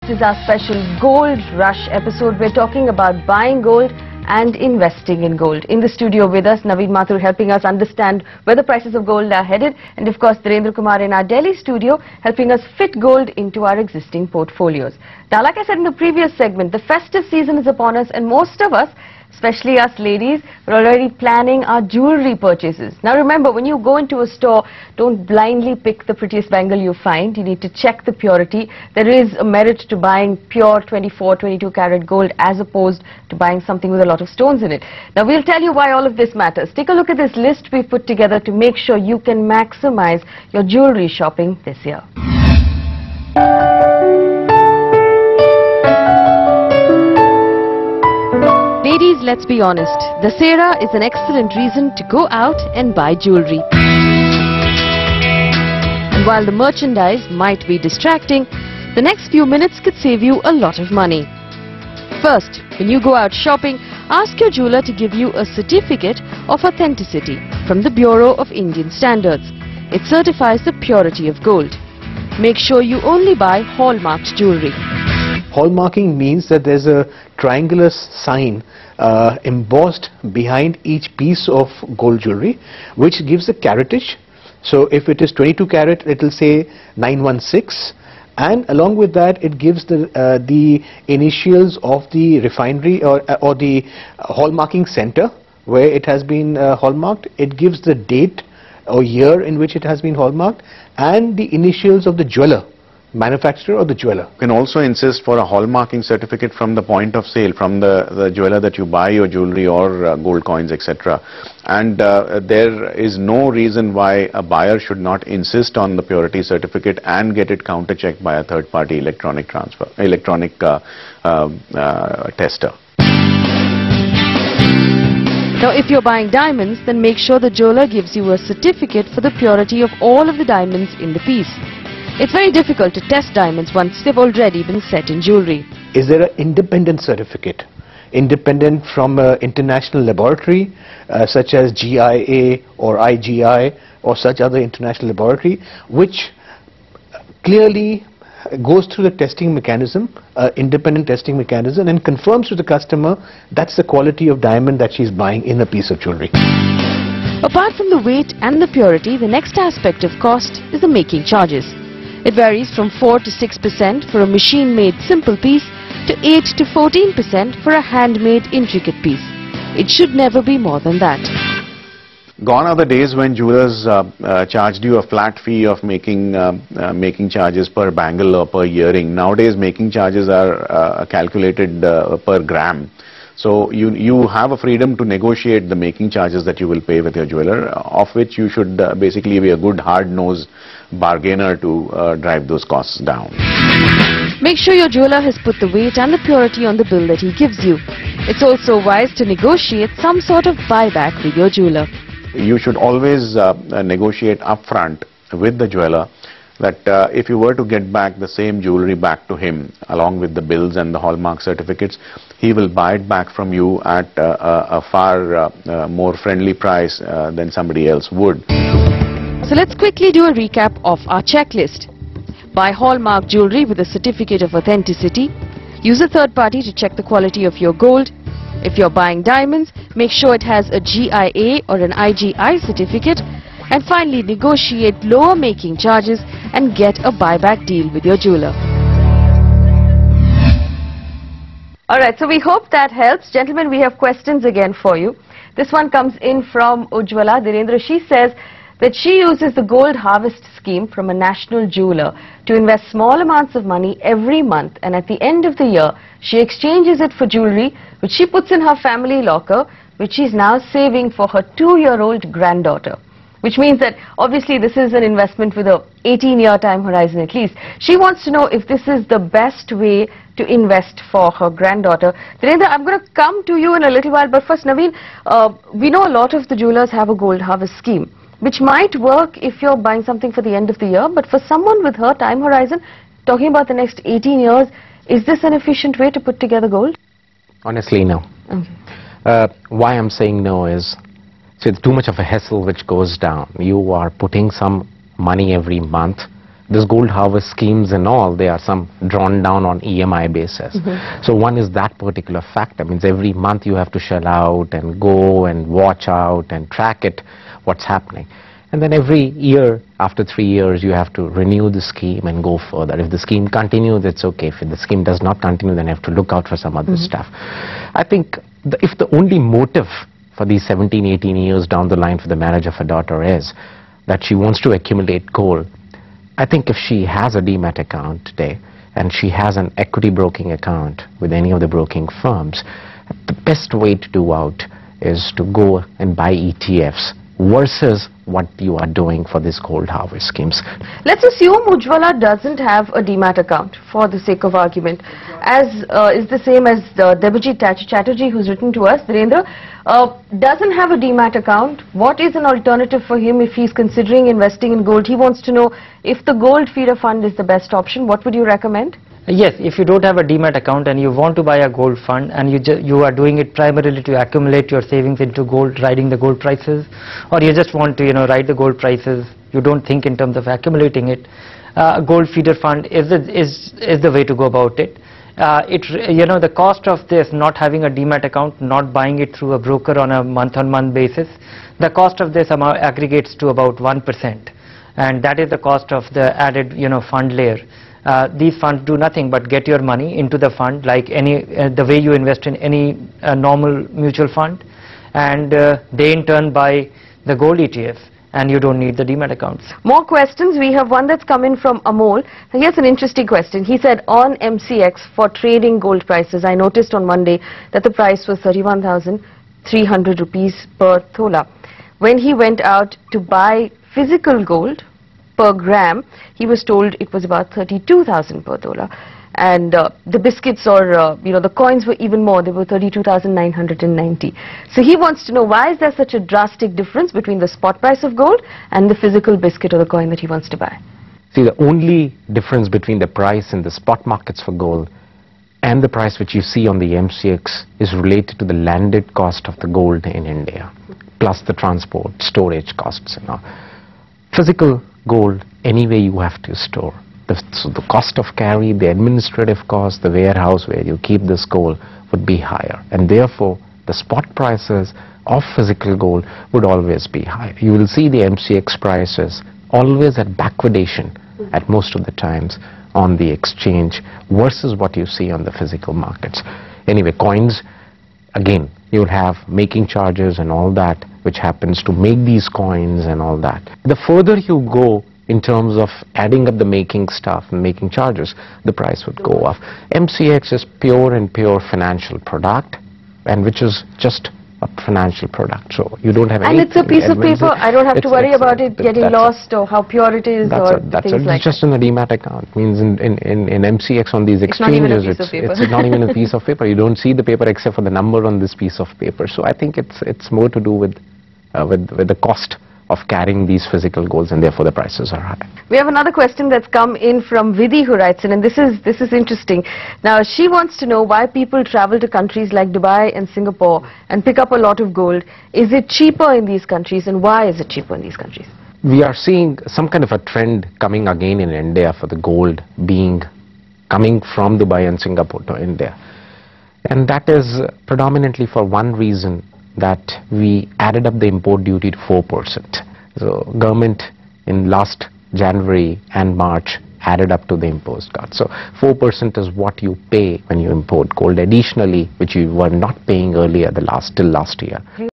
This is our special Gold Rush episode. We're talking about buying gold and investing in gold. In the studio with us, Naveen Mathur helping us understand where the prices of gold are headed, and of course Dhirendra Kumar in our Delhi studio helping us fit gold into our existing portfolios. Now, like I said in the previous segment, the festive season is upon us, and most of us, especially us ladies, we're already planning our jewellery purchases. Now remember, when you go into a store, don't blindly pick the prettiest bangle you find. You need to check the purity. There is a merit to buying pure 24, 22 karat gold as opposed to buying something with a lot of stones in it. Now we'll tell you why all of this matters. Take a look at this list we've put together to make sure you can maximize your jewellery shopping this year. Ladies, let's be honest, Dussehra is an excellent reason to go out and buy jewellery. And while the merchandise might be distracting, the next few minutes could save you a lot of money. First, when you go out shopping, ask your jeweller to give you a certificate of authenticity from the Bureau of Indian Standards. It certifies the purity of gold. Make sure you only buy hallmarked jewellery. Hallmarking means that there's a triangular sign embossed behind each piece of gold jewelry, which gives the caratage. So if it is 22 carat, it will say 916, and along with that it gives the initials of the refinery or the hallmarking center where it has been hallmarked. It gives the date or year in which it has been hallmarked and the initials of the jeweler, manufacturer or the jeweler. You can also insist for a hallmarking certificate from the point of sale, from the jeweler that you buy your jewelry or gold coins, etc. And there is no reason why a buyer should not insist on the purity certificate and get it counter-checked by a third-party electronic tester. Now, if you're buying diamonds, then make sure the jeweler gives you a certificate for the purity of all of the diamonds in the piece. It's very difficult to test diamonds once they've already been set in jewellery. Is there an independent certificate, independent from an international laboratory such as GIA or IGI or such other international laboratory, which clearly goes through the testing mechanism, independent testing mechanism, and confirms to the customer that's the quality of diamond that she's buying in a piece of jewellery. Apart from the weight and the purity, the next aspect of cost is the making charges. It varies from 4 to 6% for a machine-made simple piece to 8 to 14% for a handmade intricate piece. It should never be more than that. Gone are the days when jewelers charged you a flat fee of making charges per bangle or per earring. Nowadays making charges are calculated per gram. So you have a freedom to negotiate the making charges that you will pay with your jeweler, of which you should basically be a good hard-nosed bargainer to drive those costs down. Make sure your jeweler has put the weight and the purity on the bill that he gives you. It's also wise to negotiate some sort of buyback with your jeweler. You should always negotiate upfront with the jeweler that if you were to get back the same jewelry back to him along with the bills and the hallmark certificates, he will buy it back from you at a far more friendly price than somebody else would. So let's quickly do a recap of our checklist. Buy hallmark jewellery with a certificate of authenticity. Use a third party to check the quality of your gold. If you're buying diamonds, make sure it has a GIA or an IGI certificate. And finally, negotiate lower making charges and get a buyback deal with your jeweler. Alright, so we hope that helps. Gentlemen, we have questions again for you. This one comes in from Ujjwala. Dhirendra, she says that she uses the Gold Harvest scheme from a national jeweler to invest small amounts of money every month, and at the end of the year, she exchanges it for jewellery which she puts in her family locker, which she's now saving for her 2-year-old granddaughter. Which means that obviously this is an investment with a 18-year time horizon at least. She wants to know if this is the best way to invest for her granddaughter. Dhirendra, I'm going to come to you in a little while, but first Naveen, we know a lot of the jewelers have a Gold Harvest scheme, which might work if you're buying something for the end of the year, but for someone with her time horizon, talking about the next 18 years, is this an efficient way to put together gold? Honestly, no. Okay. Why I'm saying no is, so it's too much of a hassle which goes down. You are putting some money every month this gold harvest schemes and all, they are some drawn down on EMI basis. So one is that particular factor. Means every month you have to shell out and go and watch out and track it, what's happening. And then every year, after 3 years, you have to renew the scheme and go further. If the scheme continues, it's okay. If the scheme does not continue, then you have to look out for some other stuff. I think if the only motive for these 17, 18 years down the line for the marriage of a daughter is that she wants to accumulate gold, I think if she has a demat account today and she has an equity broking account with any of the broking firms, the best way to do out is to go and buy ETFs versus what you are doing for these gold harvest schemes. Let's assume Ujjwala doesn't have a demat account for the sake of argument, as is the same as Debajit Chatterjee, who's written to us. Dhirendra doesn't have a demat account. What is an alternative for him if he's considering investing in gold? He wants to know if the gold feeder fund is the best option. What would you recommend? Yes, if you don't have a demat account and you want to buy a gold fund and you are doing it primarily to accumulate your savings into gold, riding the gold prices, or you just want to ride the gold prices, you don't think in terms of accumulating it, gold feeder fund is the way to go about it. The cost of this, not having a demat account, not buying it through a broker on a month-on-month basis, the cost of this amount aggregates to about 1%, and that is the cost of the added fund layer. These funds do nothing but get your money into the fund like the way you invest in any normal mutual fund, and they in turn buy the gold ETF, and you don't need the demat accounts. More questions. We have one that's come in from Amol. Here's an interesting question. He said, on MCX for trading gold prices, I noticed on Monday that the price was 31,300 rupees per thola. When he went out to buy physical gold per gram, he was told it was about 32,000 per thola, and the biscuits or the coins were even more. They were 32,990. So he wants to know, why is there such a drastic difference between the spot price of gold and the physical biscuit or the coin that he wants to buy? See, the only difference between the price in the spot markets for gold and the price which you see on the MCX is related to the landed cost of the gold in India, plus the transport, storage costs and all. Physical gold, anyway you have to store. So the cost of carry, the administrative cost, the warehouse where you keep this gold would be higher, and therefore the spot prices of physical gold would always be higher. You will see the MCX prices always at backwardation at most of the times on the exchange versus what you see on the physical markets. Anyway, coins, again, you'll have making charges and all that which happens to make these coins and all that. The further you go in terms of adding up the making stuff and making charges, the price would go up. MCX is pure and pure financial product, and which is just a financial product, so you don't have any. And it's a piece of paper. I don't have to worry about it getting lost or how pure it is or things like that. It's just in a demat account. Means in MCX on these exchanges, it's not even a piece of paper. You don't see the paper except for the number on this piece of paper. So I think it's more to do with the cost of carrying these physical golds, and therefore the prices are high. We have another question that's come in from Vidhi, who writes in, and this is interesting. Now she wants to know why people travel to countries like Dubai and Singapore and pick up a lot of gold. Is it cheaper in these countries, and why is it cheaper in these countries? We are seeing some kind of a trend coming again in India for the gold coming from Dubai and Singapore to India, and that is predominantly for one reason, that we added up the import duty to 4%. So government in last January and March added up to the imposed cost. So 4% is what you pay when you import gold additionally, which you were not paying earlier till last year.